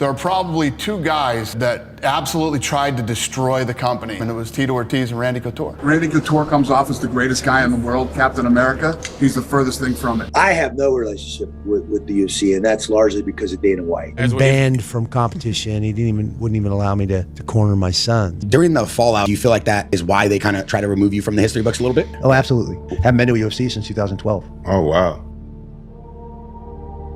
There are probably two guys that absolutely tried to destroy the company, and it was Tito Ortiz and Randy Couture. Randy Couture comes off as the greatest guy in the world, Captain America. He's the furthest thing from it. I have no relationship with the UFC, and that's largely because of Dana White. And banned from competition. He wouldn't even allow me to corner my son. During the fallout, do you feel like that is why they kind of try to remove you from the history books a little bit? Oh, absolutely. Haven't been to UFC since 2012. Oh, wow.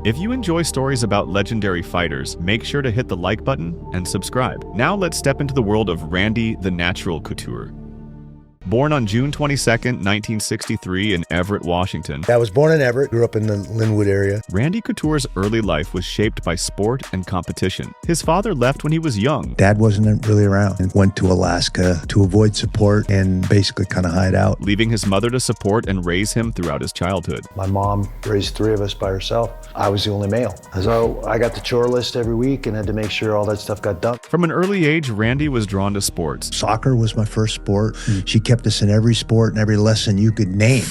If you enjoy stories about legendary fighters, make sure to hit the like button and subscribe. Now let's step into the world of Randy the Natural Couture. Born on June 22nd, 1963 in Everett, Washington. I was born in Everett, grew up in the Linwood area. Randy Couture's early life was shaped by sport and competition. His father left when he was young. Dad wasn't really around and went to Alaska to avoid support and basically kind of hide out. Leaving his mother to support and raise him throughout his childhood. My mom raised three of us by herself. I was the only male. So I got the chore list every week and had to make sure all that stuff got done. From an early age, Randy was drawn to sports. Soccer was my first sport. She kept us in every sport and every lesson you could name.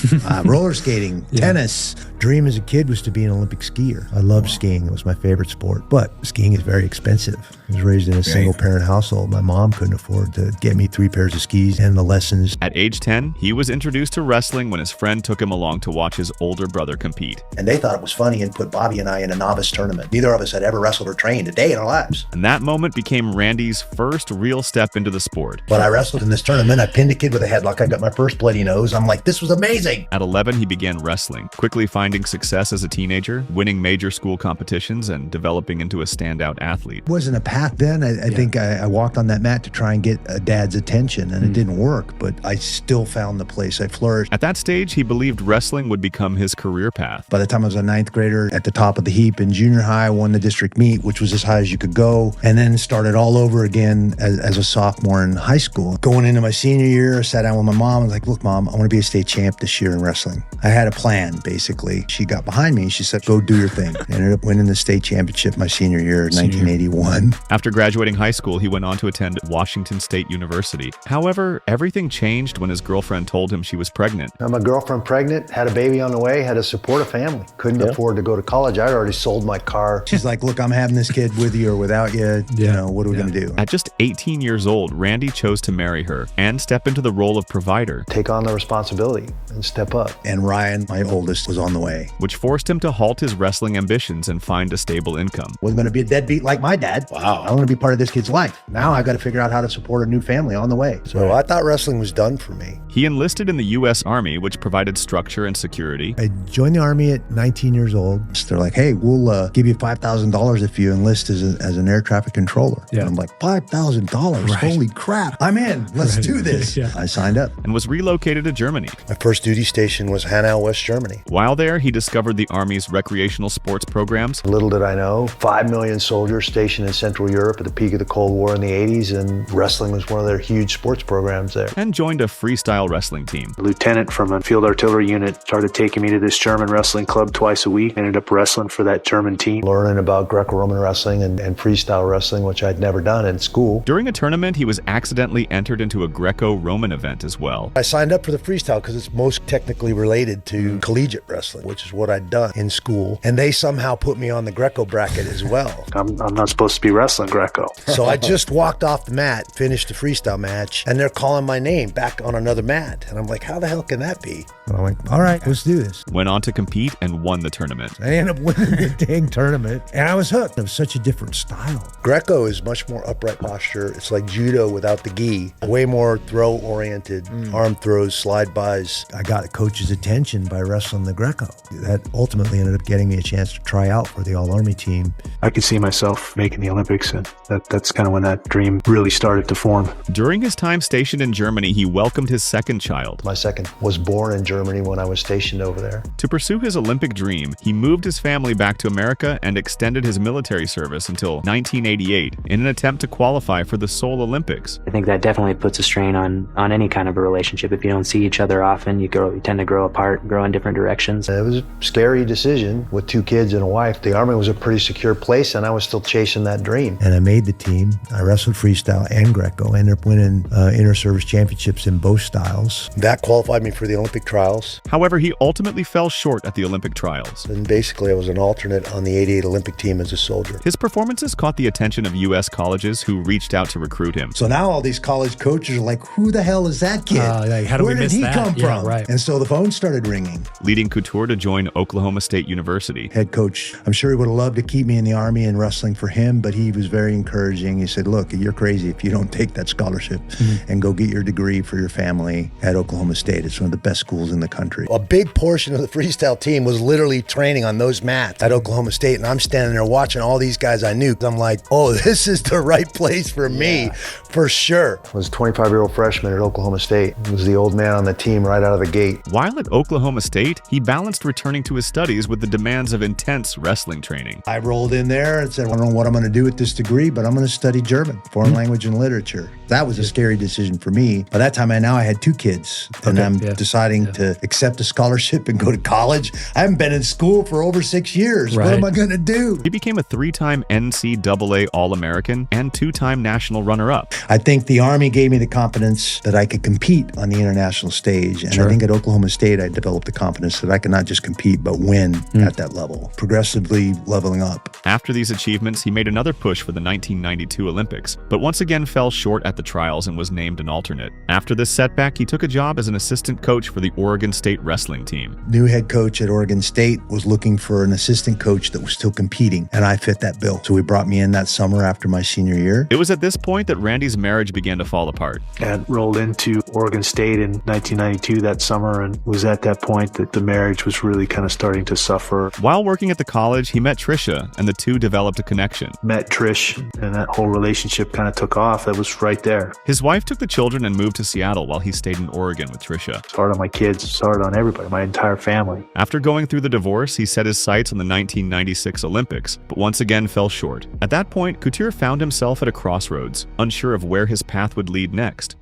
Roller skating, tennis. Dream as a kid was to be an Olympic skier. I loved skiing. It was my favorite sport. But skiing is very expensive. I was raised in a single parent household. My mom couldn't afford to get me 3 pairs of skis and the lessons. At age 10, he was introduced to wrestling when his friend took him along to watch his older brother compete. And they thought it was funny and put Bobby and I in a novice tournament. Neither of us had ever wrestled or trained a day in our lives. And that moment became Randy's first real step into the sport. When I wrestled in this tournament, I pinned a kid with a headlock. I got my first bloody nose. I'm like, this was amazing. At 11, he began wrestling, quickly finding success as a teenager, winning major school competitions, and developing into a standout athlete. It wasn't a path then. I think I walked on that mat to try and get a dad's attention, and it didn't work, but I still found the place. I flourished. At that stage, he believed wrestling would become his career path. By the time I was a 9th grader, at the top of the heap in junior high, I won the district meet, which was as high as you could go, and then started all over again as a sophomore in high school. Going into my senior year, I sat down with my mom. I was like, look, Mom, I want to be a state champ this year in wrestling. I had a plan, basically. She got behind me and she said, go do your thing. I ended up winning the state championship my senior year in 1981. After graduating high school, he went on to attend Washington State University. However, everything changed when his girlfriend told him she was pregnant. My girlfriend pregnant, had a baby on the way, had to support a family. Couldn't afford to go to college. I'd already sold my car. She's like, look, I'm having this kid with you or without you. You know, what are we going to do? At just 18 years old, Randy chose to marry her and step into the role of provider. Take on the responsibility and step up. And Ryan, my oldest, was on the way. Which forced him to halt his wrestling ambitions and find a stable income. Wasn't going to be a deadbeat like my dad. Wow. I want to be part of this kid's life. Now I got to figure out how to support a new family on the way. So I thought wrestling was done for me. He enlisted in the U.S. Army, which provided structure and security. I joined the Army at 19 years old. So they're like, hey, we'll give you $5,000 if you enlist as an air traffic controller. Yeah. And I'm like, $5,000? Right. Holy crap. I'm in. Let's do this. I signed up. And was relocated to Germany. My first duty station was Hanau, West Germany. While there, he discovered the Army's recreational sports programs. Little did I know, 5 million soldiers stationed in Central Europe at the peak of the Cold War in the 80s, and wrestling was one of their huge sports programs there. And joined a freestyle wrestling team. A lieutenant from a field artillery unit started taking me to this German wrestling club twice a week. Ended up wrestling for that German team. Learning about Greco-Roman wrestling and freestyle wrestling, which I'd never done in school. During a tournament, he was accidentally entered into a Greco-Roman event as well. I signed up for the freestyle because it's most technically related to collegiate wrestling, which is what I'd done in school. And they somehow put me on the Greco bracket as well. I'm not supposed to be wrestling Greco. So I just walked off the mat, finished the freestyle match, and they're calling my name back on another mat. And I'm like, how the hell can that be? And I'm like, all right, let's do this. Went on to compete and won the tournament. I ended up winning the dang tournament, and I was hooked. It was such a different style. Greco is much more upright posture. It's like judo without the gi. Way more throw-oriented, arm throws, slide-bys. I got coach's attention by wrestling the Greco. That ultimately ended up getting me a chance to try out for the All-Army team. I could see myself making the Olympics, and that's kind of when that dream really started to form. During his time stationed in Germany, he welcomed his second child. My second was born in Germany when I was stationed over there. To pursue his Olympic dream, he moved his family back to America and extended his military service until 1988 in an attempt to qualify for the Seoul Olympics. I think that definitely puts a strain on any kind of a relationship. If you don't see each other often, you tend to grow apart, grow in different directions. It was a scary decision with 2 kids and a wife. The Army was a pretty secure place, and I was still chasing that dream. And I made the team. I wrestled freestyle and Greco. I ended up winning inter-service championships in both styles. trials. That qualified me for the Olympic trials. However, he ultimately fell short at the Olympic trials. And basically, I was an alternate on the '88 Olympic team as a soldier. His performances caught the attention of U.S. colleges who reached out to recruit him. So now all these college coaches are like, who the hell is that kid? Like, how do Where we did miss he that? come Yeah, from? right. And so the phone started ringing. Leading Couture to join Oklahoma State University. Head coach, I'm sure he would have loved to keep me in the Army and wrestling for him, but he was very encouraging. He said, look, you're crazy if you don't take that scholarship and go get your degree for your family at Oklahoma State. It's one of the best schools in the country. A big portion of the freestyle team was literally training on those mats at Oklahoma State, and I'm standing there watching all these guys I knew. I'm like, oh, this is the right place for me, for sure. I was a 25-year-old freshman at Oklahoma State. I was the old man on the team right out of the gate. While at Oklahoma State, he balanced returning to his studies with the demands of intense wrestling training. I rolled in there and said, I don't know what I'm going to do with this degree, but I'm going to study German, foreign language and literature. That was a scary decision for me. By that time, I had 2 kids, and I'm deciding to accept a scholarship and go to college. I haven't been in school for over 6 years. What am I going to do? He became a 3-time NCAA All-American and 2-time national runner-up. I think the Army gave me the confidence that I could compete on the international stage. And I think at Oklahoma State, I developed the confidence that I could not just compete, but win at that level, progressively leveling up. After these achievements, he made another push for the 1992 Olympics, but once again fell short at the trials and was named an alternate. After this setback, he took a job as an assistant coach for the Oregon State wrestling team. New head coach at Oregon State was looking for an assistant coach that was still competing, and I fit that bill. So he brought me in that summer after my senior year. It was at this point that Randy's marriage began to fall apart. And rolled into Oregon State in 1992 that summer, and was at that point that the marriage was really kind of starting to suffer. While working at the college, he met Trisha, and the two developed a connection. Met Trish, and that whole relationship kind of took off. That was right there. His wife took the children and moved to Seattle while he stayed in Oregon with Trisha. It's hard on my kids, it's hard on everybody, my entire family. After going through the divorce, he set his sights on the 1996 Olympics, but once again fell short. At that point, Couture found himself at a crossroads, unsure of where his path would lead next.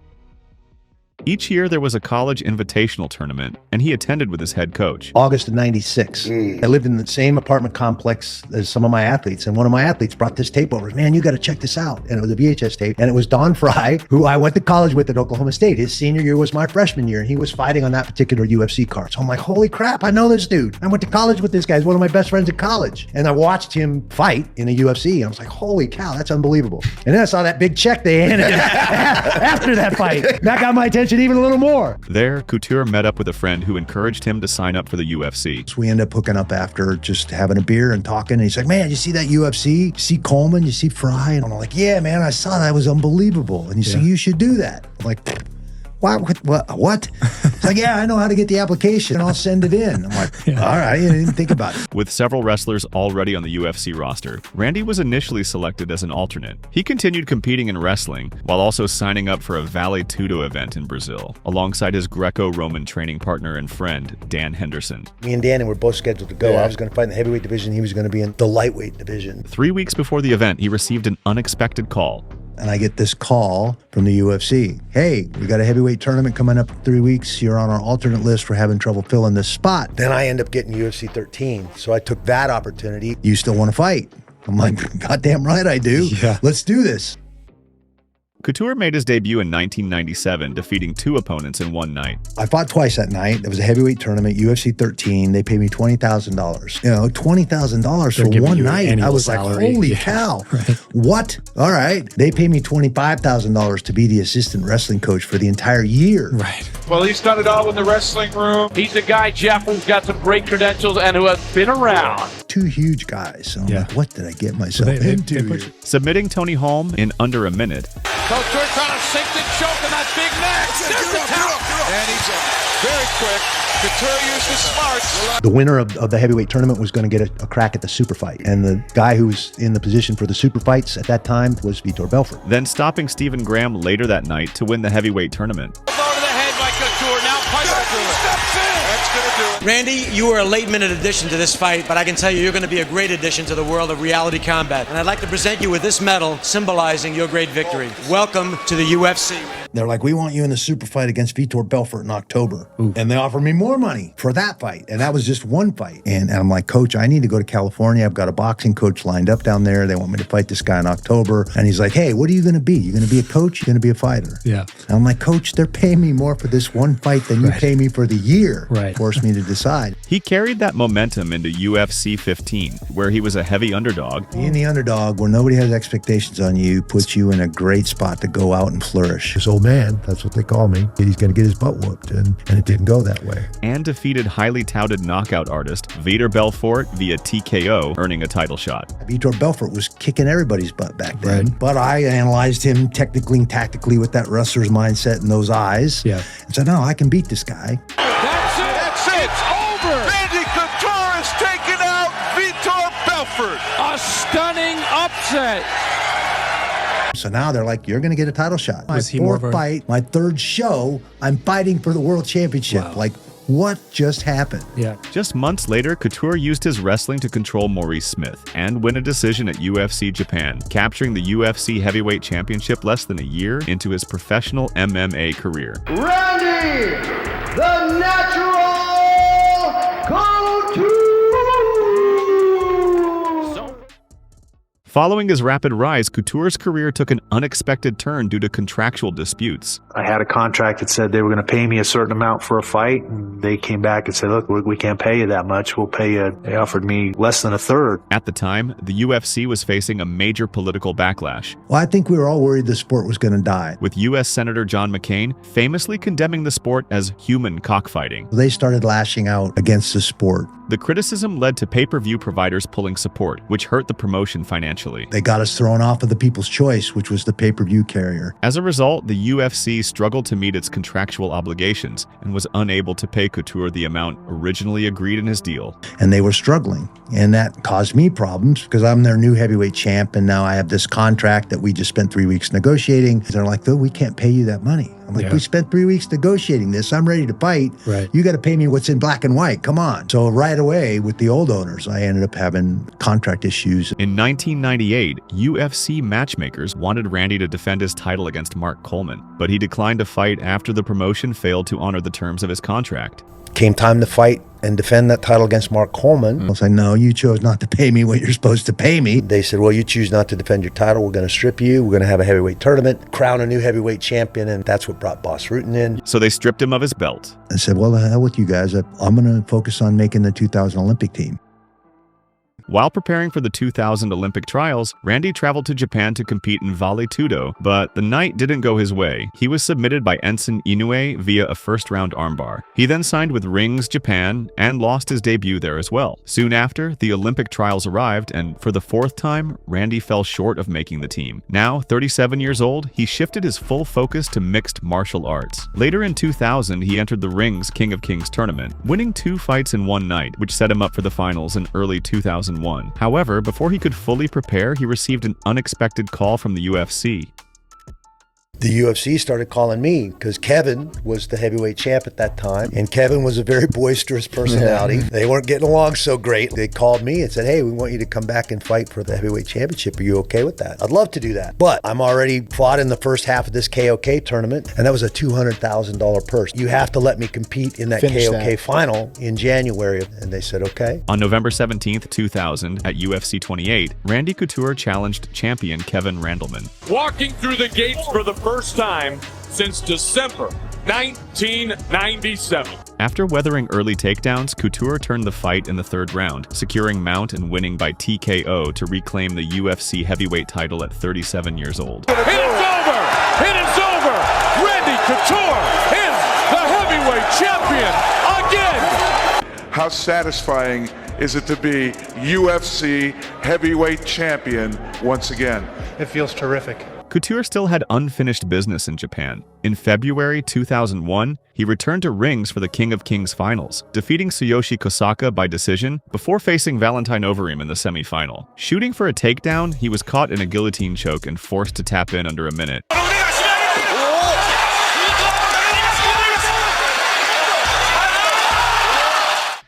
Each year, there was a college invitational tournament, and he attended with his head coach. August of '96. I lived in the same apartment complex as some of my athletes, and one of my athletes brought this tape over. Man, you got to check this out. And it was a VHS tape, and it was Don Fry, who I went to college with at Oklahoma State. His senior year was my freshman year, and he was fighting on that particular UFC card. So I'm like, holy crap, I know this dude. I went to college with this guy. He's one of my best friends at college. And I watched him fight in a UFC, and I was like, holy cow, that's unbelievable. And then I saw that big check they handed after that fight. That got my attention even a little more. There, Couture met up with a friend who encouraged him to sign up for the UFC. So we ended up hooking up after just having a beer and talking. And he's like, man, you see that UFC? You see Coleman? You see Fry? And I'm like, yeah, man, I saw that. It was unbelievable. And he's like, you should do that. I'm like, what? It's like, yeah, I know how to get the application. I'll send it in. I'm like, all right, I didn't think about it. With several wrestlers already on the UFC roster, Randy was initially selected as an alternate. He continued competing in wrestling while also signing up for a Vale Tudo event in Brazil, alongside his Greco-Roman training partner and friend, Dan Henderson. Me and Danny were both scheduled to go. I was going to fight in the heavyweight division. He was going to be in the lightweight division. 3 weeks before the event, he received an unexpected call. And I get this call from the UFC. Hey, we got a heavyweight tournament coming up in 3 weeks. You're on our alternate list. We're having trouble filling this spot. Then I end up getting UFC 13. So I took that opportunity. You still want to fight? I'm like, goddamn right I do. Yeah. Let's do this. Couture made his debut in 1997, defeating 2 opponents in one night. I fought twice that night. It was a heavyweight tournament, UFC 13. They paid me $20,000. You know, $20,000 for one night. I was salary. Like, holy cow. Right. What? All right. They paid me $25,000 to be the assistant wrestling coach for the entire year. Right. Well, he's done it all in the wrestling room. He's a guy, Jeff, who's got some great credentials and who has been around. 2 huge guys. So I'm like, what did I get myself into? Submitting Tony Holm in under a minute. Couture trying to sink the choke on that big neck. There's the towel. And he's very quick. Couture used his smarts. The winner of the heavyweight tournament was going to get a crack at the super fight. And the guy who was in the position for the super fights at that time was Vitor Belfort. Then stopping Stephen Graham later that night to win the heavyweight tournament. Blow to the head by Couture. Now Piper steps in. That's going to do it. Randy, you were a late-minute addition to this fight, but I can tell you you're going to be a great addition to the world of reality combat. And I'd like to present you with this medal symbolizing your great victory. Welcome to the UFC. They're like, we want you in the super fight against Vitor Belfort in October. Ooh. And they offer me more money for that fight. And that was just one fight. And I'm like, coach, I need to go to California. I've got a boxing coach lined up down there. They want me to fight this guy in October. And he's like, hey, what are you going to be? You going to be a coach? You're going to be a fighter? Yeah. And I'm like, coach, they're paying me more for this one fight than you pay me for the year. Right. Forced me to decide. He carried that momentum into UFC 15, where he was a heavy underdog. Being the underdog, where nobody has expectations on you, puts you in a great spot to go out and flourish. This old man, that's what they call me, he's going to get his butt whooped, and it didn't go that way. And defeated highly touted knockout artist Vitor Belfort via TKO, earning a title shot. Vitor Belfort was kicking everybody's butt back then, but I analyzed him technically and tactically with that wrestler's mindset and those eyes, and said, no, I can beat this guy. That's it. That's it. It's over. Randy Couture has taken out Vitor Belfort. A stunning upset. So now they're like, you're going to get a title shot. My Was he more fourth of a- fight, my third show, I'm fighting for the world championship. Wow. Like, what just happened? Yeah. Just months later, Couture used his wrestling to control Maurice Smith and win a decision at UFC Japan, capturing the UFC Heavyweight Championship less than a year into his professional MMA career. Randy, the Natural Couture! Following his rapid rise, Couture's career took an unexpected turn due to contractual disputes. I had a contract that said they were going to pay me a certain amount for a fight, and they came back and said, look, we can't pay you that much. We'll pay you. They offered me less than a third. At the time, the UFC was facing a major political backlash, Well, I think we were all worried the sport was going to die. with U.S. Senator John McCain famously condemning the sport as human cockfighting. They started lashing out against the sport. The criticism led to pay-per-view providers pulling support, which hurt the promotion financially. They got us thrown off of the People's Choice, which was the pay-per-view carrier. As a result, the UFC struggled to meet its contractual obligations and was unable to pay Couture the amount originally agreed in his deal. And they were struggling. And that caused me problems because I'm their new heavyweight champ. And now I have this contract that we just spent 3 weeks negotiating. They're like, though, we can't pay you that money. I'm like, we spent 3 weeks negotiating this. I'm ready to fight. Right. You got to pay me what's in black and white. Come on. So right away with the old owners, I ended up having contract issues. In 1998, UFC matchmakers wanted Randy to defend his title against Mark Coleman, but he declined to fight after the promotion failed to honor the terms of his contract. Came time to fight and defend that title against Mark Coleman. I was like, no, you chose not to pay me what you're supposed to pay me. They said, well, you choose not to defend your title. We're going to strip you. We're going to have a heavyweight tournament, crown a new heavyweight champion, and that's what brought Boss Rutan in. So they stripped him of his belt. I said, well, the hell with you guys. I'm going to focus on making the 2000 Olympic team. While preparing for the 2000 Olympic trials, Randy traveled to Japan to compete in Vale Tudo, but the night didn't go his way. He was submitted by Ensign Inoue via a first-round armbar. He then signed with Rings Japan and lost his debut there as well. Soon after, the Olympic trials arrived, and for the fourth time, Randy fell short of making the team. Now, 37 years old, he shifted his full focus to mixed martial arts. Later in 2000, he entered the Rings King of Kings tournament, winning 2 fights in one night, which set him up for the finals in early 2001. However, before he could fully prepare, he received an unexpected call from the UFC. The UFC started calling me because Kevin was the heavyweight champ at that time, and Kevin was a very boisterous personality. They weren't getting along so great. They called me and said, hey, we want you to come back and fight for the heavyweight championship. Are you okay with that? I'd love to do that, but I'm already fought in the first half of this KOK tournament, and that was a $200,000 purse. You have to let me compete in that KOK final in January. And they said, okay. On November 17th, 2000, at UFC 28, Randy Couture challenged champion Kevin Randleman. Walking through the gates for the first time since December 1997. After weathering early takedowns, Couture turned the fight in the third round, securing mount and winning by TKO to reclaim the UFC heavyweight title at 37 years old. It is over! It is over! Randy Couture is the heavyweight champion again! How satisfying is it to be UFC heavyweight champion once again? It feels terrific. Couture still had unfinished business in Japan. In February 2001, he returned to Rings for the King of Kings finals, defeating Tsuyoshi Kosaka by decision before facing Valentine Overeem in the semifinal. Shooting for a takedown, he was caught in a guillotine choke and forced to tap in under a minute.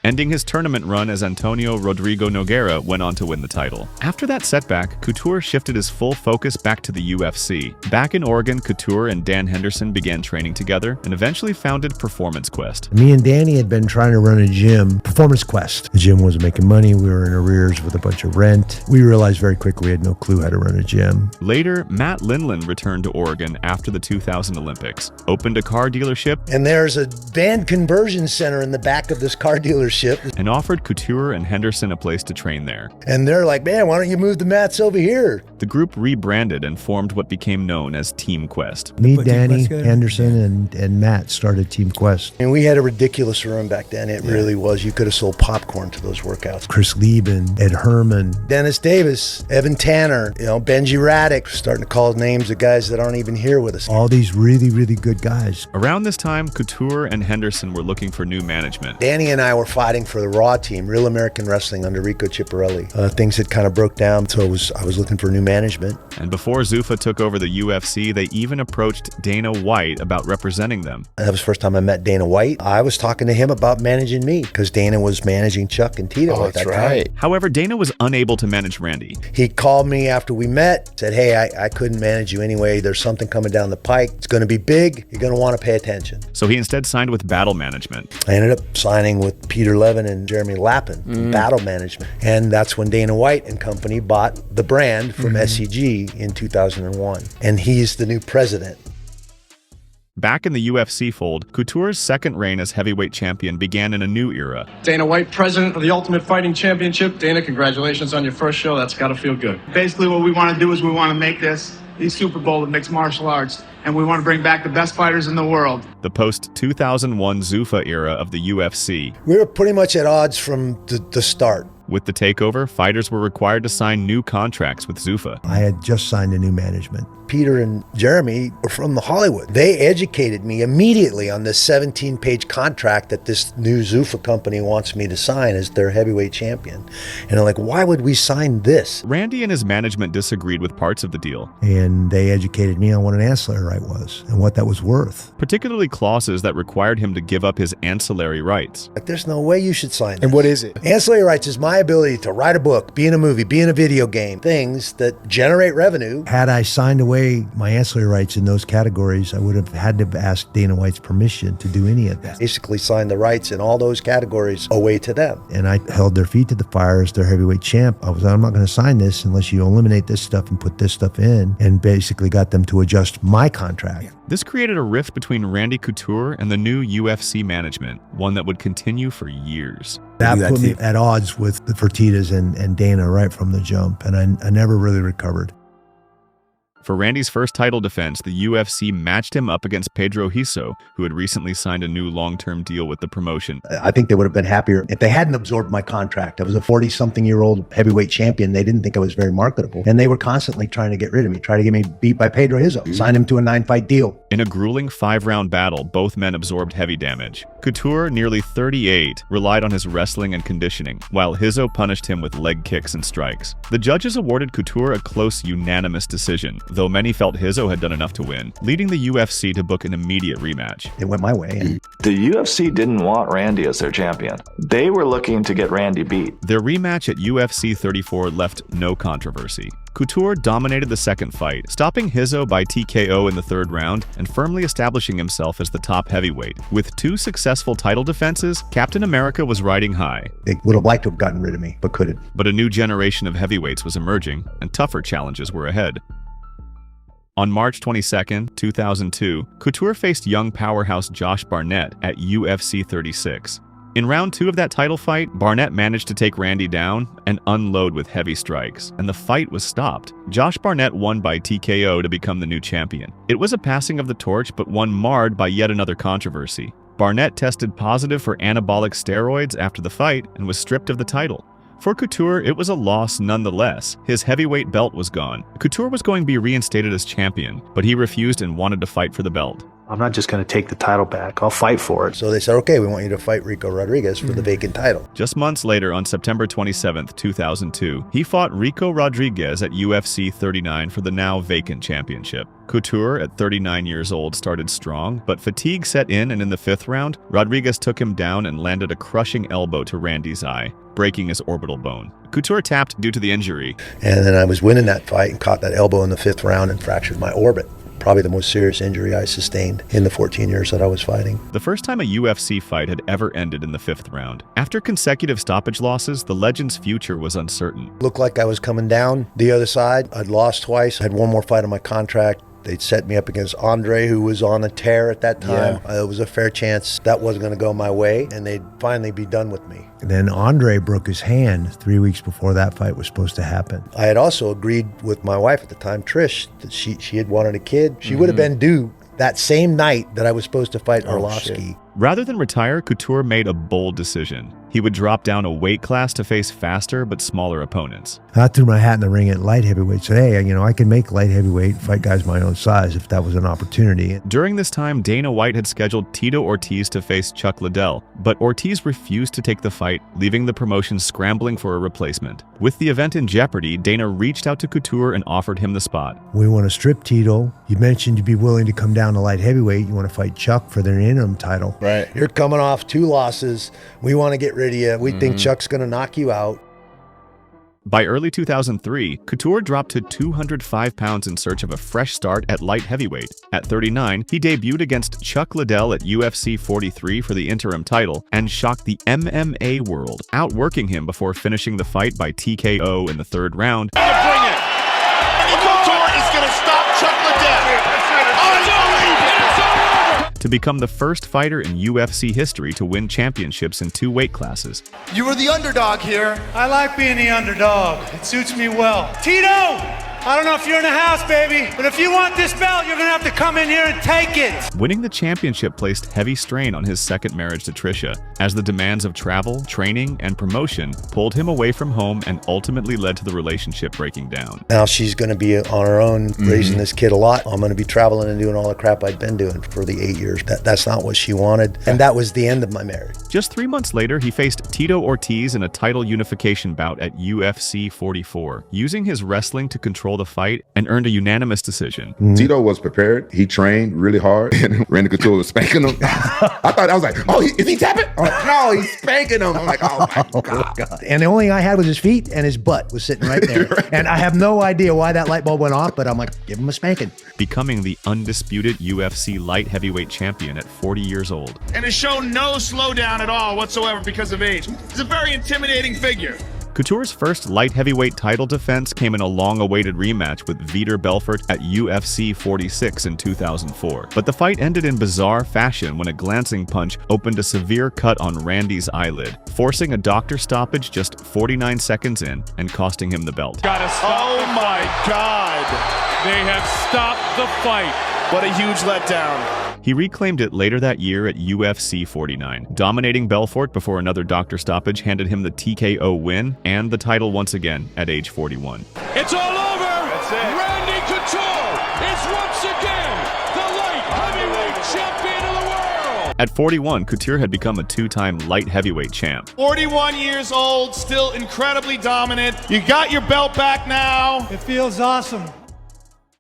ending his tournament run as Antonio Rodrigo Nogueira went on to win the title. After that setback, Couture shifted his full focus back to the UFC. Back in Oregon, Couture and Dan Henderson began training together and eventually founded Performance Quest. Me and Danny had been trying to run a gym, Performance Quest. The gym wasn't making money. We were in arrears with a bunch of rent. We realized very quickly we had no clue how to run a gym. Later, Matt Lindland returned to Oregon after the 2000 Olympics, opened a car dealership, And there's a van conversion center in the back of this car dealership. and offered Couture and Henderson a place to train there. And they're like, man, why don't you move the mats over here? The group rebranded and formed what became known as Team Quest. Me, Danny, Henderson, and Matt started Team Quest. And we had a ridiculous room back then. It really was. You could have sold popcorn to those workouts. Chris Lieben, Ed Herman. Dennis Davis, Evan Tanner, Benji Raddick, starting to call names of guys that aren't even here with us. All these really, really good guys. Around this time, Couture and Henderson were looking for new management. Danny and I were fighting for the Raw team, Real American Wrestling under Rico Ciparelli. Things had kind of broke down, so I was looking for new management. And before Zuffa took over the UFC, they even approached Dana White about representing them. That was the first time I met Dana White. I was talking to him about managing me because Dana was managing Chuck and Tito at that time. However, Dana was unable to manage Randy. He called me after we met, said, hey, I couldn't manage you anyway. There's something coming down the pike. It's going to be big. You're going to want to pay attention. So he instead signed with Battle Management. I ended up signing with Peter Levin and Jeremy Lappin, Battle Management. And that's when Dana White and company bought the brand from SCG in 2001. And he's the new president. Back in the UFC fold, Couture's second reign as heavyweight champion began in a new era. Dana White, president of the Ultimate Fighting Championship. Dana, congratulations on your first show. That's got to feel good. Basically, what we want to do is we want to make this the Super Bowl of mixed martial arts, and we want to bring back the best fighters in the world. The post-2001 Zuffa era of the UFC. We were pretty much at odds from the start. With the takeover, fighters were required to sign new contracts with Zuffa. I had just signed a new management. Peter and Jeremy were from Hollywood. They educated me immediately on this 17-page contract that this new Zuffa company wants me to sign as their heavyweight champion. And I'm like, why would we sign this? Randy and his management disagreed with parts of the deal. And they educated me on what an ancillary right was and what that was worth. Particularly clauses that required him to give up his ancillary rights. Like, there's no way you should sign this. And what is it? Ancillary rights is my ability to write a book, be in a movie, be in a video game, things that generate revenue. Had I signed away my ancillary rights in those categories, I would have had to ask Dana White's permission to do any of that. Basically signed the rights in all those categories away to them. And I held their feet to the fire as their heavyweight champ. I'm not going to sign this unless you eliminate this stuff and put this stuff in, and basically got them to adjust my contract. This created a rift between Randy Couture and the new UFC management, one that would continue for years. That put me at odds with the Fertittas and Dana right from the jump, and I never really recovered. For Randy's first title defense, the UFC matched him up against Pedro Hiso, who had recently signed a new long-term deal with the promotion. I think they would have been happier if they hadn't absorbed my contract. I was a 40-something-year-old heavyweight champion. They didn't think I was very marketable. And they were constantly trying to get rid of me, trying to get me beat by Pedro Hiso, sign him to a 9-fight deal. In a grueling 5-round battle, both men absorbed heavy damage. Couture, nearly 38, relied on his wrestling and conditioning, while Hiso punished him with leg kicks and strikes. The judges awarded Couture a close, unanimous decision, though many felt Hiso had done enough to win, leading the UFC to book an immediate rematch. It went my way. The UFC didn't want Randy as their champion. They were looking to get Randy beat. Their rematch at UFC 34 left no controversy. Couture dominated the second fight, stopping Hiso by TKO in the third round and firmly establishing himself as the top heavyweight. With 2 successful title defenses, Captain America was riding high. They would have liked to have gotten rid of me, but couldn't. But a new generation of heavyweights was emerging, and tougher challenges were ahead. On March 22, 2002, Couture faced young powerhouse Josh Barnett at UFC 36. In round 2 of that title fight, Barnett managed to take Randy down and unload with heavy strikes, and the fight was stopped. Josh Barnett won by TKO to become the new champion. It was a passing of the torch, but one marred by yet another controversy. Barnett tested positive for anabolic steroids after the fight and was stripped of the title. For Couture, it was a loss nonetheless. His heavyweight belt was gone. Couture was going to be reinstated as champion, but he refused and wanted to fight for the belt. I'm not just going to take the title back. I'll fight for it. So they said, okay, we want you to fight Rico Rodriguez for the vacant title. Just months later, on September 27, 2002, he fought Rico Rodriguez at UFC 39 for the now vacant championship. Couture, at 39 years old, started strong, but fatigue set in, and in the 5th round, Rodriguez took him down and landed a crushing elbow to Randy's eye, breaking his orbital bone. Couture tapped due to the injury. And then I was winning that fight and caught that elbow in the 5th round and fractured my orbit. Probably the most serious injury I sustained in the 14 years that I was fighting. The first time a UFC fight had ever ended in the 5th round. After consecutive stoppage losses, the legend's future was uncertain. Looked like I was coming down the other side. I'd lost twice. I had one more fight on my contract. They'd set me up against Andre, who was on a tear at that time. It was a fair chance that wasn't going to go my way, and they'd finally be done with me. And then Andre broke his hand 3 weeks before that fight was supposed to happen. I had also agreed with my wife at the time, Trish, that she had wanted a kid. She would have been due that same night that I was supposed to fight Arlovsky. Rather than retire, Couture made a bold decision. He would drop down a weight class to face faster but smaller opponents. I threw my hat in the ring at light heavyweight. Said, hey, I can make light heavyweight, fight guys my own size if that was an opportunity. During this time, Dana White had scheduled Tito Ortiz to face Chuck Liddell, but Ortiz refused to take the fight, leaving the promotion scrambling for a replacement. With the event in jeopardy, Dana reached out to Couture and offered him the spot. We want to strip Tito. You mentioned you'd be willing to come down to light heavyweight. You want to fight Chuck for their interim title. Right. You're coming off 2 losses. We want to get rid of you. We think Chuck's going to knock you out. By early 2003, Couture dropped to 205 pounds in search of a fresh start at light heavyweight. At 39, he debuted against Chuck Liddell at UFC 43 for the interim title and shocked the MMA world, outworking him before finishing the fight by TKO in the 3rd round. Bring it. Couture is going to stop Chuck Liddell. To become the first fighter in UFC history to win championships in 2 weight classes. You were the underdog here. I like being the underdog. It suits me well. Tito! I don't know if you're in the house, baby, but if you want this belt, you're going to have to come in here and take it. Winning the championship placed heavy strain on his second marriage to Tricia, as the demands of travel, training, and promotion pulled him away from home and ultimately led to the relationship breaking down. Now she's going to be on her own, raising this kid a lot. I'm going to be traveling and doing all the crap I'd been doing for the 8 years. That's not what she wanted, and that was the end of my marriage. Just 3 months later, he faced Tito Ortiz in a title unification bout at UFC 44, using his wrestling to control the fight and earned a unanimous decision. Tito was prepared. He trained really hard, and Randy Couture was spanking him. I was like, oh, is he tapping? I'm like, no, he's spanking him. I'm like, oh my God. And the only thing I had was his feet, and his butt was sitting right there. And I have no idea why that light bulb went off, but I'm like, give him a spanking. Becoming the undisputed UFC light heavyweight champion at 40 years old. And has shown no slowdown at all whatsoever because of age. He's a very intimidating figure. Couture's first light heavyweight title defense came in a long-awaited rematch with Vitor Belfort at UFC 46 in 2004. But the fight ended in bizarre fashion when a glancing punch opened a severe cut on Randy's eyelid, forcing a doctor stoppage just 49 seconds in and costing him the belt. Oh my God. They have stopped the fight. What a huge letdown. He reclaimed it later that year at UFC 49, dominating Belfort before another doctor stoppage handed him the TKO win and the title once again at age 41. It's all over. That's it. Randy Couture is once again the light heavyweight champion of the world. At 41, Couture had become a 2-time light heavyweight champ. 41 years old, still incredibly dominant. You got your belt back now. It feels awesome.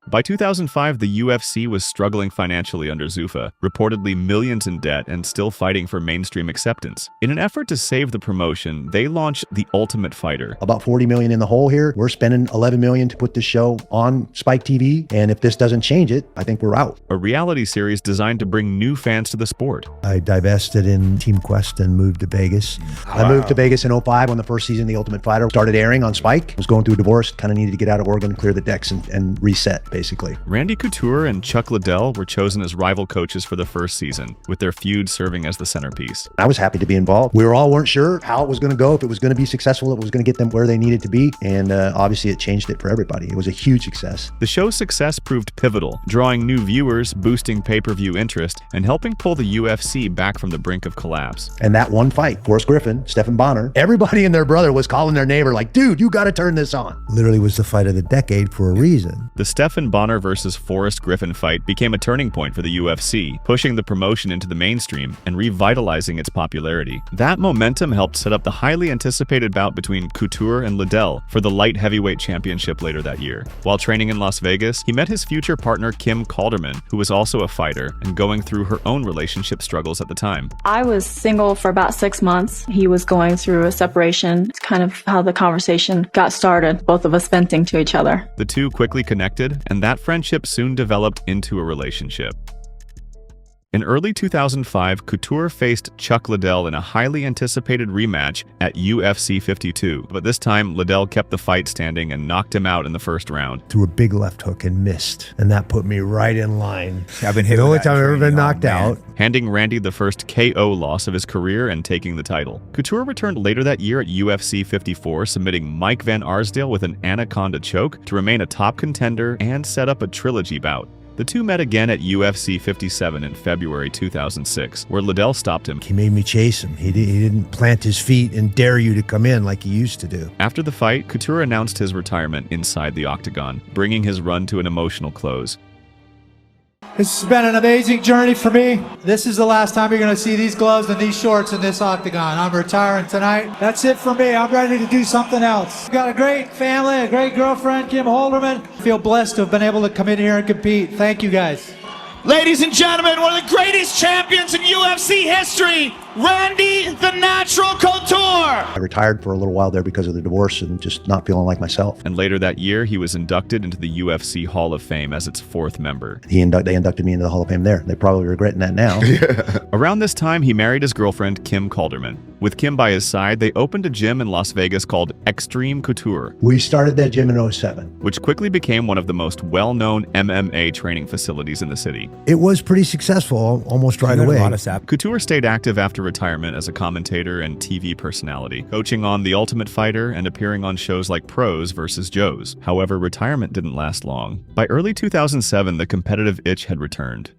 By 2005, the UFC was struggling financially under Zuffa, reportedly millions in debt and still fighting for mainstream acceptance. In an effort to save the promotion, they launched The Ultimate Fighter. About $40 million in the hole here. We're spending $11 million to put this show on Spike TV, and if this doesn't change it, I think we're out. A reality series designed to bring new fans to the sport. I divested in Team Quest and moved to Vegas. I moved to Vegas in 2005 when the first season of The Ultimate Fighter started airing on Spike. I was going through a divorce, kind of needed to get out of Oregon, clear the decks, and reset, basically. Randy Couture and Chuck Liddell were chosen as rival coaches for the first season, with their feud serving as the centerpiece. I was happy to be involved. We weren't sure how it was going to go, if it was going to be successful, if it was going to get them where they needed to be, and obviously it changed it for everybody. It was a huge success. The show's success proved pivotal, drawing new viewers, boosting pay-per-view interest, and helping pull the UFC back from the brink of collapse. And that one fight, Forrest Griffin, Stephan Bonner, everybody and their brother was calling their neighbor like, dude, you got to turn this on. Literally was the fight of the decade for a reason. The Stephan Bonner versus Forrest Griffin fight became a turning point for the UFC, pushing the promotion into the mainstream and revitalizing its popularity. That momentum helped set up the highly anticipated bout between Couture and Liddell for the light heavyweight championship later that year. While training in Las Vegas, he met his future partner Kim Calderman, who was also a fighter and going through her own relationship struggles at the time. I was single for about 6 months. He was going through a separation. It's kind of how the conversation got started, both of us venting to each other. The two quickly connected, and that friendship soon developed into a relationship. In early 2005, Couture faced Chuck Liddell in a highly anticipated rematch at UFC 52, but this time Liddell kept the fight standing and knocked him out in the first round. Threw a big left hook and missed, and that put me right in line. I've been hit the with only that time I've ever training, been knocked out. Handing Randy the first KO loss of his career and taking the title. Couture returned later that year at UFC 54, submitting Mike Van Arsdale with an anaconda choke to remain a top contender and set up a trilogy bout. The two met again at UFC 57 in February 2006, where Liddell stopped him. He made me chase him. He didn't plant his feet and dare you to come in like he used to do. After the fight, Couture announced his retirement inside the octagon, bringing his run to an emotional close. This has been an amazing journey for me. This is the last time you're going to see these gloves and these shorts in this octagon. I'm retiring tonight. That's it for me. I'm ready to do something else. I've got a great family, a great girlfriend, Kim Holderman. I feel blessed to have been able to come in here and compete. Thank you, guys. Ladies and gentlemen, one of the greatest champions in UFC history, Randy the Natural Couture. I retired for a little while there because of the divorce and just not feeling like myself. And later that year, he was inducted into the UFC Hall of Fame as its 4th member. They inducted me into the Hall of Fame there. They're probably regretting that now. Around this time, he married his girlfriend, Kim Calderman. With Kim by his side, they opened a gym in Las Vegas called Extreme Couture. We started that gym in 07. Which quickly became one of the most well-known MMA training facilities in the city. It was pretty successful almost right away. Couture stayed active after retirement as a commentator and TV personality, coaching on The Ultimate Fighter and appearing on shows like Pros vs. Joes. However, retirement didn't last long. By early 2007, the competitive itch had returned.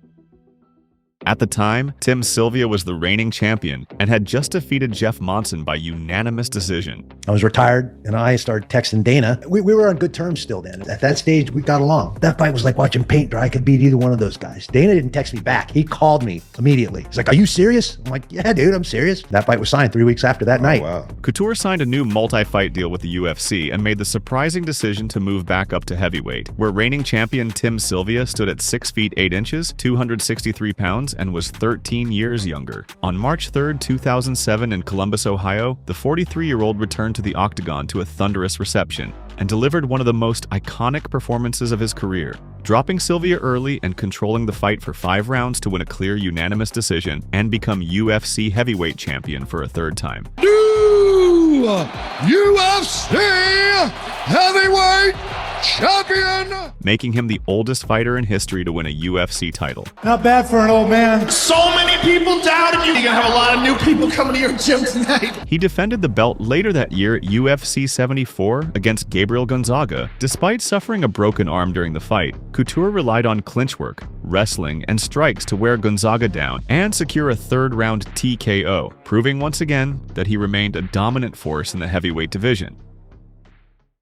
At the time, Tim Sylvia was the reigning champion and had just defeated Jeff Monson by unanimous decision. I was retired, and I started texting Dana. We were on good terms still then. At that stage, we got along. That fight was like watching paint dry. I could beat either one of those guys. Dana didn't text me back. He called me immediately. He's like, "Are you serious?" I'm like, "Yeah, dude, I'm serious." That fight was signed 3 weeks after that night. Wow. Couture signed a new multi-fight deal with the UFC and made the surprising decision to move back up to heavyweight, where reigning champion Tim Sylvia stood at 6 feet 8 inches, 263 pounds, and was 13 years younger. On March 3, 2007 in Columbus, Ohio, the 43-year-old returned to the octagon to a thunderous reception and delivered one of the most iconic performances of his career, dropping Sylvia early and controlling the fight for 5 rounds to win a clear unanimous decision and become UFC heavyweight champion for a 3rd time. New UFC heavyweight champion! Making him the oldest fighter in history to win a UFC title. Not bad for an old man. So many people doubted you. You're gonna have a lot of new people coming to your gym tonight. He defended the belt later that year at UFC 74 against Gabriel Gonzaga. Despite suffering a broken arm during the fight, Couture relied on clinch work, wrestling, and strikes to wear Gonzaga down and secure a 3rd-round TKO, proving once again that he remained a dominant force in the heavyweight division.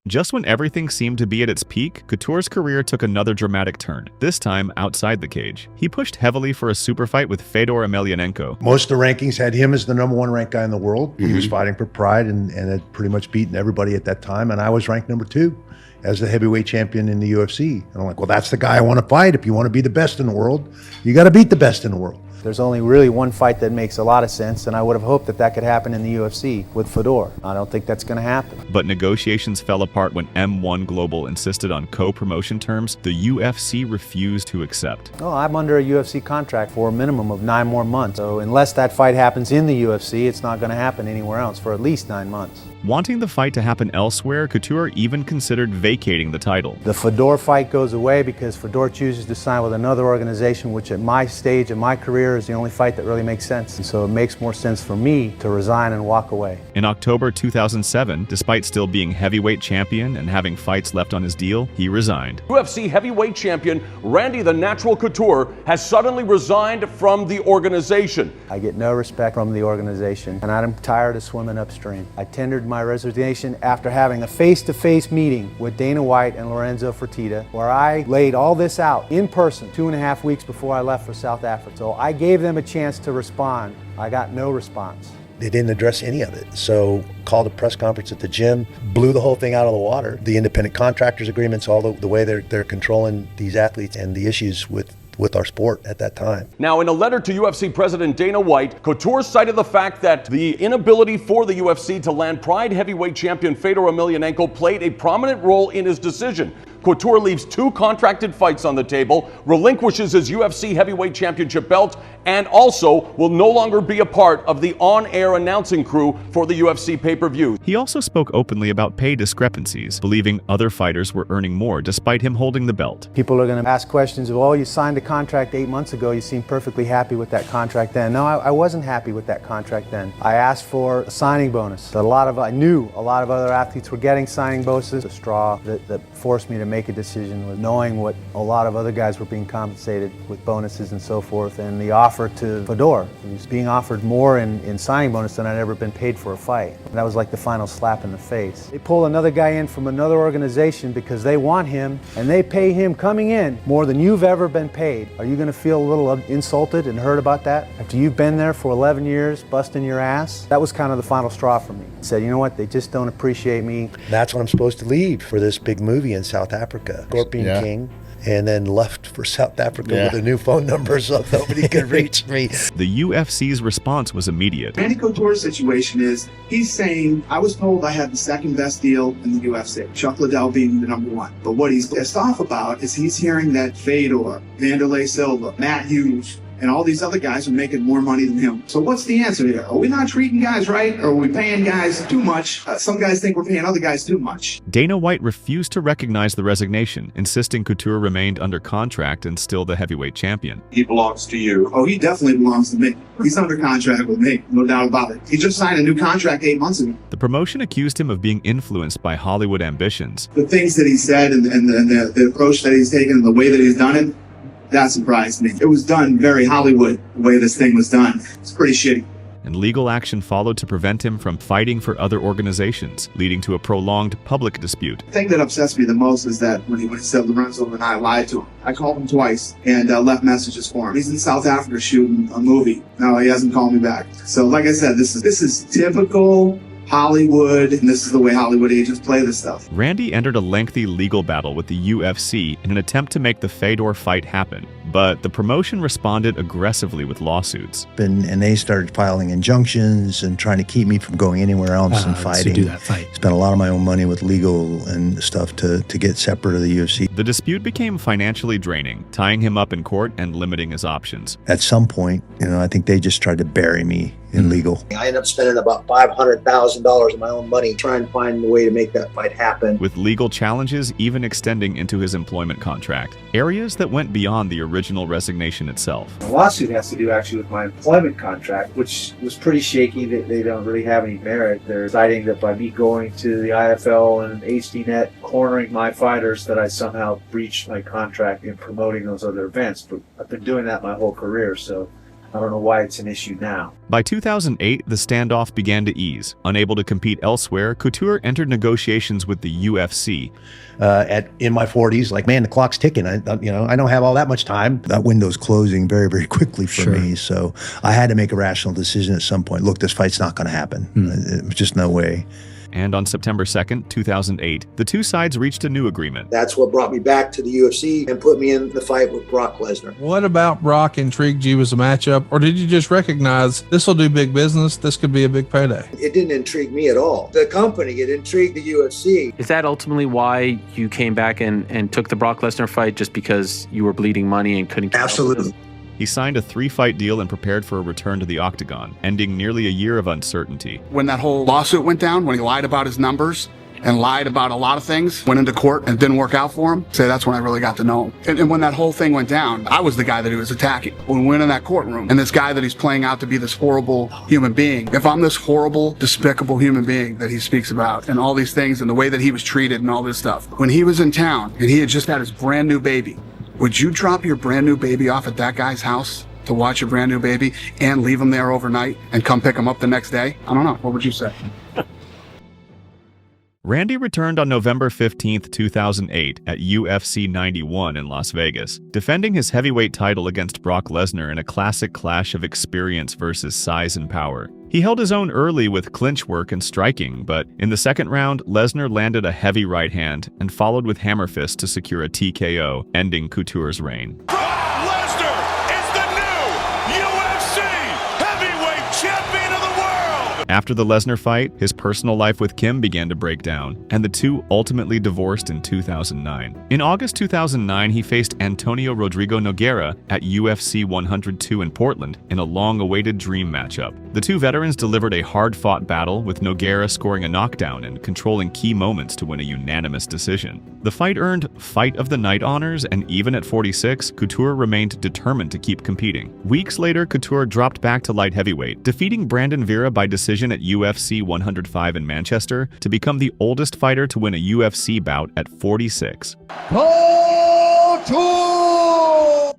Just when everything seemed to be at its peak, Couture's career took another dramatic turn, this time outside the cage. He pushed heavily for a super fight with Fedor Emelianenko. Most of the rankings had him as the #1 ranked guy in the world. He was fighting for pride and had pretty much beaten everybody at that time, and I was ranked #2 as the heavyweight champion in the UFC. And I'm like, well, that's the guy I want to fight. If you want to be the best in the world, you got to beat the best in the world. There's only really one fight that makes a lot of sense, and I would have hoped that that could happen in the UFC with Fedor. I don't think that's going to happen. But negotiations fell apart when M1 Global insisted on co-promotion terms the UFC refused to accept. No, I'm under a UFC contract for a minimum of 9 more months. So unless that fight happens in the UFC, it's not going to happen anywhere else for at least 9 months. Wanting the fight to happen elsewhere, Couture even considered vacating the title. The Fedor fight goes away because Fedor chooses to sign with another organization, which at my stage in my career is the only fight that really makes sense. And so it makes more sense for me to resign and walk away. In October 2007, despite still being heavyweight champion and having fights left on his deal, he resigned. UFC heavyweight champion Randy the Natural Couture has suddenly resigned from the organization. I get no respect from the organization, and I'm tired of swimming upstream. I tendered my resignation after having a face-to-face meeting with Dana White and Lorenzo Fertitta, where I laid all this out in person 2.5 weeks before I left for South Africa. So I gave them a chance to respond. I got no response. They didn't address any of it. So called a press conference at the gym, blew the whole thing out of the water. The independent contractors agreements, all the way they're controlling these athletes and the issues with our sport at that time. Now, in a letter to UFC President Dana White, Couture cited the fact that the inability for the UFC to land Pride heavyweight champion Fedor Emelianenko played a prominent role in his decision. Couture leaves 2 contracted fights on the table, relinquishes his UFC heavyweight championship belt, and also will no longer be a part of the on-air announcing crew for the UFC pay-per-view. He also spoke openly about pay discrepancies, believing other fighters were earning more despite him holding the belt. People are going to ask questions of, oh, you signed a contract 8 months ago, you seemed perfectly happy with that contract then. No, I wasn't happy with that contract then. I asked for a signing bonus. I knew a lot of other athletes were getting signing bonuses. The straw that forced me to make a decision was knowing what a lot of other guys were being compensated with bonuses and so forth, and the offer to Fedor. He was being offered more in signing bonus than I'd ever been paid for a fight. And that was like the final slap in the face. They pull another guy in from another organization because they want him, and they pay him coming in more than you've ever been paid. Are you going to feel a little insulted and hurt about that after you've been there for 11 years busting your ass? That was kind of the final straw for me. I said, you know what, they just don't appreciate me. That's when I'm supposed to leave for this big movie in South Africa, Scorpion King, and then left for South Africa with a new phone number so nobody could reach me. The UFC's response was immediate. Randy Couture's situation is, he's saying, I was told I had the second best deal in the UFC, Chuck Liddell being the number 1. But what he's pissed off about is he's hearing that Fedor, Wanderlei Silva, Matt Hughes, and all these other guys are making more money than him. So what's the answer here? Are we not treating guys right? Or are we paying guys too much? Some guys think we're paying other guys too much. Dana White refused to recognize the resignation, insisting Couture remained under contract and still the heavyweight champion. He belongs to you. Oh, he definitely belongs to me. He's under contract with me, no doubt about it. He just signed a new contract 8 months ago. The promotion accused him of being influenced by Hollywood ambitions. The things that he said and the approach that he's taken and the way that he's done it, that surprised me. It was done very Hollywood, the way this thing was done. It's pretty shitty. And legal action followed to prevent him from fighting for other organizations, leading to a prolonged public dispute. The thing that upsets me the most is that when he said Lorenzo and I lied to him, I called him twice and left messages for him. He's in South Africa shooting a movie. No, he hasn't called me back. So like I said, this is typical Hollywood, and this is the way Hollywood agents play this stuff. Randy entered a lengthy legal battle with the UFC in an attempt to make the Fedor fight happen, but the promotion responded aggressively with lawsuits. And they started filing injunctions and trying to keep me from going anywhere else and fighting. To do that fight. Spent a lot of my own money with legal and stuff to get separate of the UFC. The dispute became financially draining, tying him up in court and limiting his options. At some point, I think they just tried to bury me in legal. I ended up spending about $500,000 of my own money trying to find a way to make that fight happen. With legal challenges even extending into his employment contract, areas that went beyond the original resignation itself. The lawsuit has to do actually with my employment contract, which was pretty shaky. They don't really have any merit. They're citing that by me going to the IFL and HDNet cornering my fighters that I somehow breached my contract in promoting those other events. But I've been doing that my whole career, so I don't know why it's an issue now. By 2008, the standoff began to ease. Unable to compete elsewhere, Couture entered negotiations with the UFC. In my 40s, like, man, the clock's ticking. I don't have all that much time. That window's closing very, very quickly for me. So I had to make a rational decision at some point. Look, this fight's not going to happen. It was just no way. And on September 2nd, 2008, the two sides reached a new agreement. That's what brought me back to the UFC and put me in the fight with Brock Lesnar. What about Brock intrigued you as a matchup, or did you just recognize this will do big business, this could be a big payday? It didn't intrigue me at all. The company, it intrigued the UFC. Is that ultimately why you came back and took the Brock Lesnar fight, just because you were bleeding money and couldn't? Absolutely. He signed a 3-fight deal and prepared for a return to the octagon, ending nearly a year of uncertainty. When that whole lawsuit went down, when he lied about his numbers and lied about a lot of things, went into court and it didn't work out for him, that's when I really got to know him. And when that whole thing went down, I was the guy that he was attacking. When we went in that courtroom, and this guy that he's playing out to be this horrible human being, if I'm this horrible, despicable human being that he speaks about, and all these things, and the way that he was treated and all this stuff, when he was in town and he had just had his brand new baby, would you drop your brand new baby off at that guy's house to watch your brand new baby and leave him there overnight and come pick him up the next day? I don't know. What would you say? Randy returned on November 15, 2008 at UFC 91 in Las Vegas, defending his heavyweight title against Brock Lesnar in a classic clash of experience versus size and power. He held his own early with clinch work and striking, but in the second round, Lesnar landed a heavy right hand and followed with hammer fist to secure a TKO, ending Couture's reign. Lesnar is the new UFC heavyweight champion of the world! After the Lesnar fight, his personal life with Kim began to break down, and the two ultimately divorced in 2009. In August 2009, he faced Antonio Rodrigo Nogueira at UFC 102 in Portland in a long-awaited dream matchup. The two veterans delivered a hard-fought battle, with Nogueira scoring a knockdown and controlling key moments to win a unanimous decision. The fight earned Fight of the Night honors, and even at 46, Couture remained determined to keep competing. Weeks later, Couture dropped back to light heavyweight, defeating Brandon Vera by decision at UFC 105 in Manchester to become the oldest fighter to win a UFC bout at 46.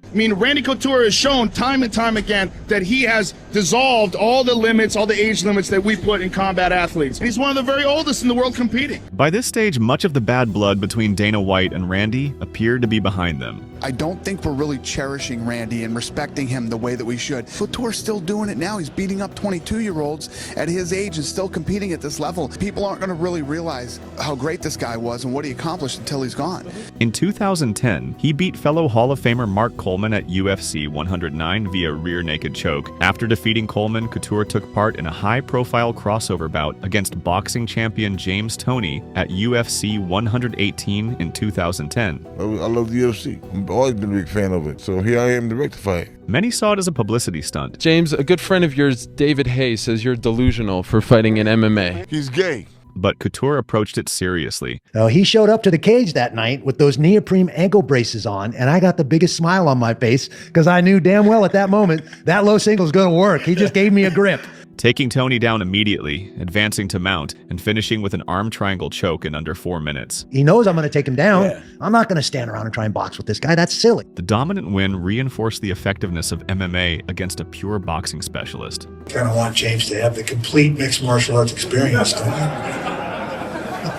I mean, Randy Couture has shown time and time again that he has dissolved all the limits, all the age limits that we put in combat athletes. And he's one of the very oldest in the world competing. By this stage, much of the bad blood between Dana White and Randy appeared to be behind them. I don't think we're really cherishing Randy and respecting him the way that we should. Couture's still doing it now. He's beating up 22-year-olds at his age and still competing at this level. People aren't going to really realize how great this guy was and what he accomplished until he's gone. In 2010, he beat fellow Hall of Famer Mark Coleman at UFC 109 via rear naked choke. After defeating Coleman, Couture took part in a high-profile crossover bout against boxing champion James Toney at UFC 118 in 2010. I love the UFC. I've always been a big fan of it, so here I am to rectify it. Many saw it as a publicity stunt. James, a good friend of yours, David Hayes, says you're delusional for fighting in MMA. He's gay. But Couture approached it seriously. He showed up to the cage that night with those neoprene ankle braces on, and I got the biggest smile on my face because I knew damn well at that moment that low single is going to work. He just gave me a grip. Taking Toney down immediately, advancing to mount, and finishing with an arm triangle choke in under 4 minutes. He knows I'm going to take him down. Yeah. I'm not going to stand around and try and box with this guy. That's silly. The dominant win reinforced the effectiveness of MMA against a pure boxing specialist. Kind of want James to have the complete mixed martial arts experience.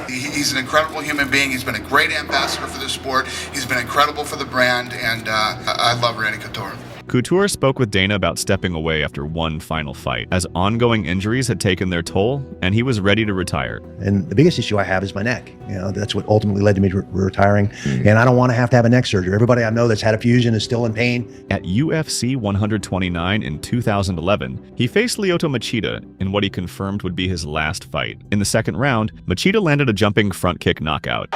He's an incredible human being. He's been a great ambassador for this sport. He's been incredible for the brand, and I love Randy Couture. Couture spoke with Dana about stepping away after one final fight, as ongoing injuries had taken their toll, and he was ready to retire. And the biggest issue I have is my neck. You know, that's what ultimately led to me retiring, and I don't want to have a neck surgery. Everybody I know that's had a fusion is still in pain. At UFC 129 in 2011, he faced Lyoto Machida in what he confirmed would be his last fight. In the second round, Machida landed a jumping front kick knockout.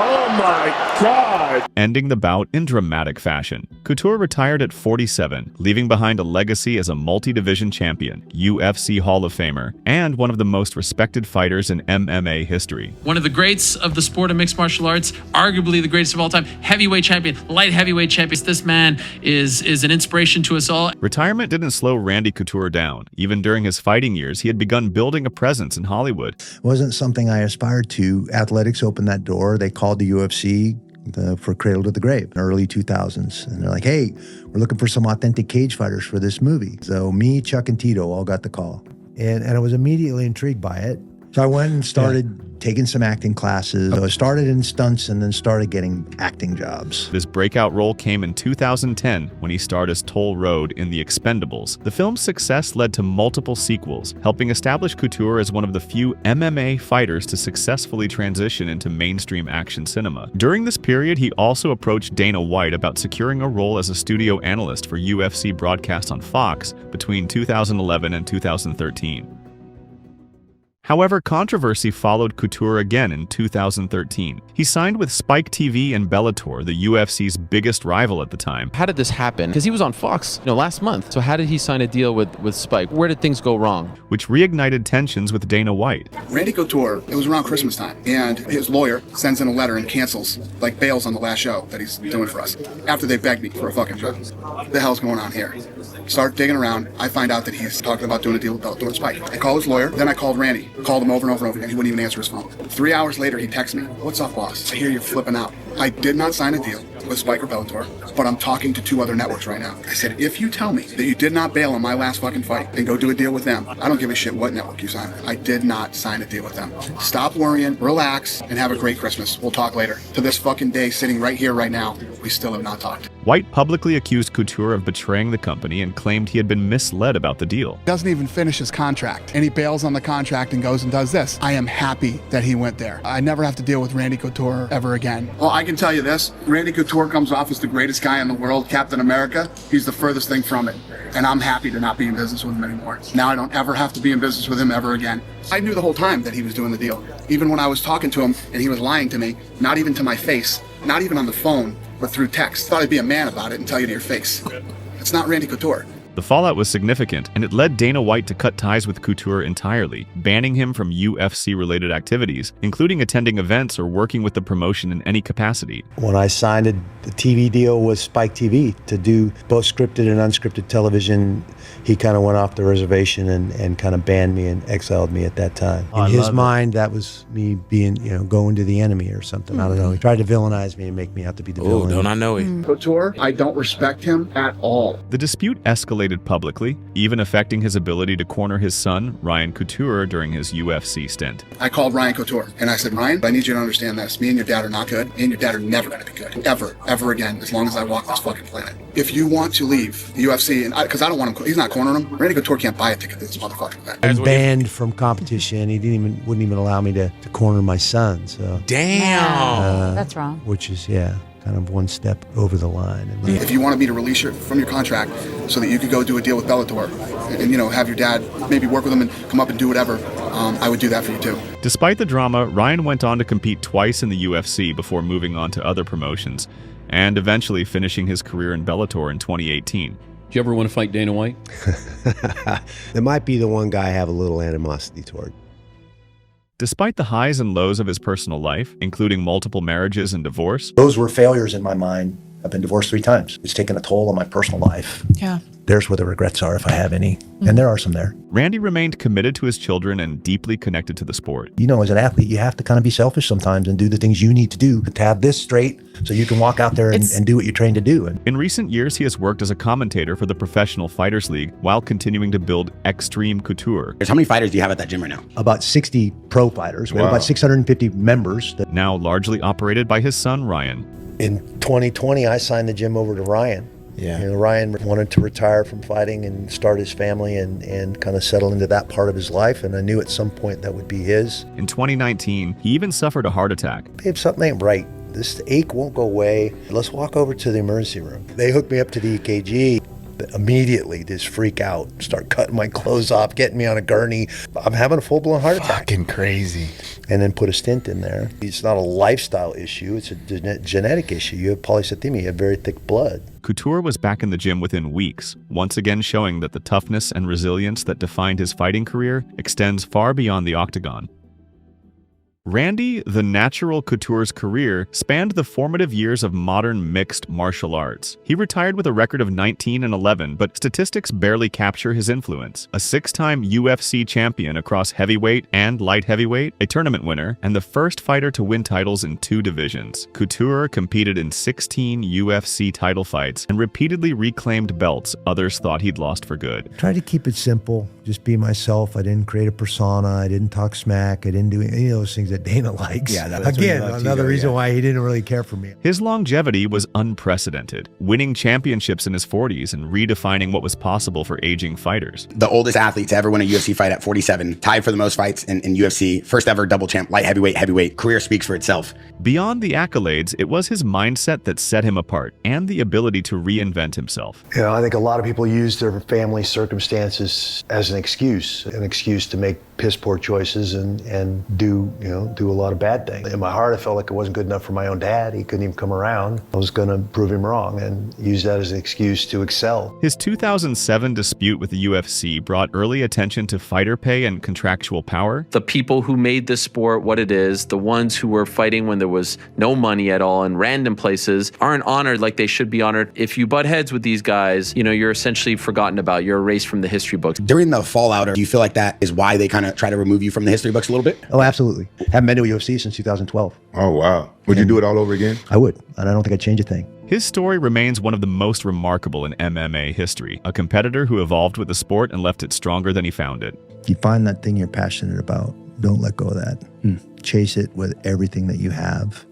Oh my God! Ending the bout in dramatic fashion. Couture retired at 47, leaving behind a legacy as a multi-division champion, UFC Hall of Famer, and one of the most respected fighters in MMA history. One of the greats of the sport of mixed martial arts, arguably the greatest of all time, heavyweight champion, light heavyweight champion. This man is an inspiration to us all. Retirement didn't slow Randy Couture down. Even during his fighting years, he had begun building a presence in Hollywood. It wasn't something I aspired to. Athletics opened that door. They called the UFC for Cradle to the Grave in the early 2000s. And they're like, hey, we're looking for some authentic cage fighters for this movie. So me, Chuck, and Tito all got the call. And I was immediately intrigued by it. So I went and started taking some acting classes. So I started in stunts and then started getting acting jobs. His breakout role came in 2010 when he starred as Toll Road in The Expendables. The film's success led to multiple sequels, helping establish Couture as one of the few MMA fighters to successfully transition into mainstream action cinema. During this period, he also approached Dana White about securing a role as a studio analyst for UFC broadcast on Fox between 2011 and 2013. However, controversy followed Couture again in 2013. He signed with Spike TV and Bellator, the UFC's biggest rival at the time. How did this happen? Because he was on Fox, last month. So how did he sign a deal with Spike? Where did things go wrong? Which reignited tensions with Dana White. Randy Couture, it was around Christmas time, and his lawyer sends in a letter and cancels, bails on the last show that he's doing for us, after they begged me for a fucking show. What the hell's going on here? Start digging around. I find out that he's talking about doing a deal with Bellator and Spike. I call his lawyer, then I called Randy. Called him over and over and over, and he wouldn't even answer his phone. 3 hours later, he texts me, "What's up, boss? I hear you're flipping out." I did not sign a deal. with Spike or Bellator, but I'm talking to 2 other networks right now. I said, if you tell me that you did not bail on my last fucking fight and go do a deal with them, I don't give a shit what network you sign with. I did not sign a deal with them. Stop worrying, relax, and have a great Christmas. We'll talk later. To this fucking day, sitting right here, right now, we still have not talked. White publicly accused Couture of betraying the company and claimed he had been misled about the deal. Doesn't even finish his contract, and he bails on the contract and goes and does this. I am happy that he went there. I never have to deal with Randy Couture ever again. Well, I can tell you this, Randy Couture comes off as the greatest guy in the world, Captain America. He's the furthest thing from it, and I'm happy to not be in business with him anymore. Now I don't ever have to be in business with him ever again. I knew the whole time that he was doing the deal. Even when I was talking to him and he was lying to me, not even to my face, not even on the phone, but through text. Thought I'd be a man about it and tell you to your face. It's not Randy Couture. The fallout was significant, and it led Dana White to cut ties with Couture entirely, banning him from UFC-related activities, including attending events or working with the promotion in any capacity. When I signed the TV deal with Spike TV to do both scripted and unscripted television, he kind of went off the reservation and kind of banned me and exiled me at that time. In his mind, that was me being, going to the enemy or something. I don't know. He tried to villainize me and make me out to be the villain. Don't I know it? Couture, I don't respect him at all. The dispute escalated publicly, even affecting his ability to corner his son, Ryan Couture, during his UFC stint. I called Ryan Couture and I said, Ryan, I need you to understand this. Me and your dad are not good. Me and your dad are never going to be good. Ever again, as long as I walk this fucking planet. If you want to leave the UFC, and because I don't want him, he's not cornering him. Randy Couture can't buy a ticket to this motherfucking event. And banned from competition. He wouldn't even allow me to corner my son. So damn, that's wrong. Which is kind of one step over the line. If you wanted me to release you from your contract so that you could go do a deal with Bellator and have your dad maybe work with him and come up and do whatever, I would do that for you too. Despite the drama, Ryan went on to compete twice in the UFC before moving on to other promotions, and eventually finishing his career in Bellator in 2018. Do you ever want to fight Dana White? It might be the one guy I have a little animosity toward. Despite the highs and lows of his personal life, including multiple marriages and divorce, those were failures in my mind. I've been divorced 3 times. It's taken a toll on my personal life. Yeah. There's where the regrets are, if I have any. And there are some there. Randy remained committed to his children and deeply connected to the sport. As an athlete, you have to kind of be selfish sometimes and do the things you need to do to have this straight so you can walk out there and do what you're trained to do. In recent years, he has worked as a commentator for the Professional Fighters League while continuing to build Extreme Couture. How many fighters do you have at that gym right now? About 60 pro fighters. We have about 650 members. Now largely operated by his son, Ryan. In 2020, I signed the gym over to Ryan. Yeah. Ryan wanted to retire from fighting and start his family and kind of settle into that part of his life. And I knew at some point that would be his. In 2019, he even suffered a heart attack. Babe, something ain't right. This ache won't go away. Let's walk over to the emergency room. They hooked me up to the EKG. Immediately just freak out, start cutting my clothes off, getting me on a gurney. I'm having a full-blown heart attack. Fucking crazy. And then put a stent in there. It's not a lifestyle issue, it's a genetic issue. You have polycythemia, you have very thick blood. Couture was back in the gym within weeks, once again showing that the toughness and resilience that defined his fighting career extends far beyond the octagon. Randy the Natural Couture's career spanned the formative years of modern mixed martial arts. He retired with a record of 19-11, but statistics barely capture his influence. A 6-time UFC champion across heavyweight and light heavyweight, a tournament winner, and the first fighter to win titles in 2 divisions. Couture competed in 16 UFC title fights and repeatedly reclaimed belts others thought he'd lost for good. Tried to keep it simple, just be myself. I didn't create a persona. I didn't talk smack. I didn't do any of those things that Dana likes. Yeah, again, another reason why he didn't really care for me. His longevity was unprecedented, winning championships in his 40s and redefining what was possible for aging fighters. The oldest athlete to ever win a UFC fight at 47, tied for the most fights in UFC, first ever double champ, light heavyweight, career speaks for itself. Beyond the accolades, it was his mindset that set him apart and the ability to reinvent himself. I think a lot of people use their family circumstances as an excuse to make piss poor choices and do a lot of bad things. In my heart, I felt like it wasn't good enough for my own dad. He couldn't even come around. I was going to prove him wrong and use that as an excuse to excel. His 2007 dispute with the UFC brought early attention to fighter pay and contractual power. The people who made this sport what it is, the ones who were fighting when there was no money at all in random places, aren't honored like they should be honored. If you butt heads with these guys, you're essentially forgotten about. You're erased from the history books. During the fallout, do you feel like that is why they kind of try to remove you from the history books a little bit? Oh, absolutely. Haven't been to a UFC since 2012. Oh, wow. Would you do it all over again? I would, and I don't think I'd change a thing. His story remains one of the most remarkable in MMA history, a competitor who evolved with the sport and left it stronger than he found it. If you find that thing you're passionate about, don't let go of that. Chase it with everything that you have.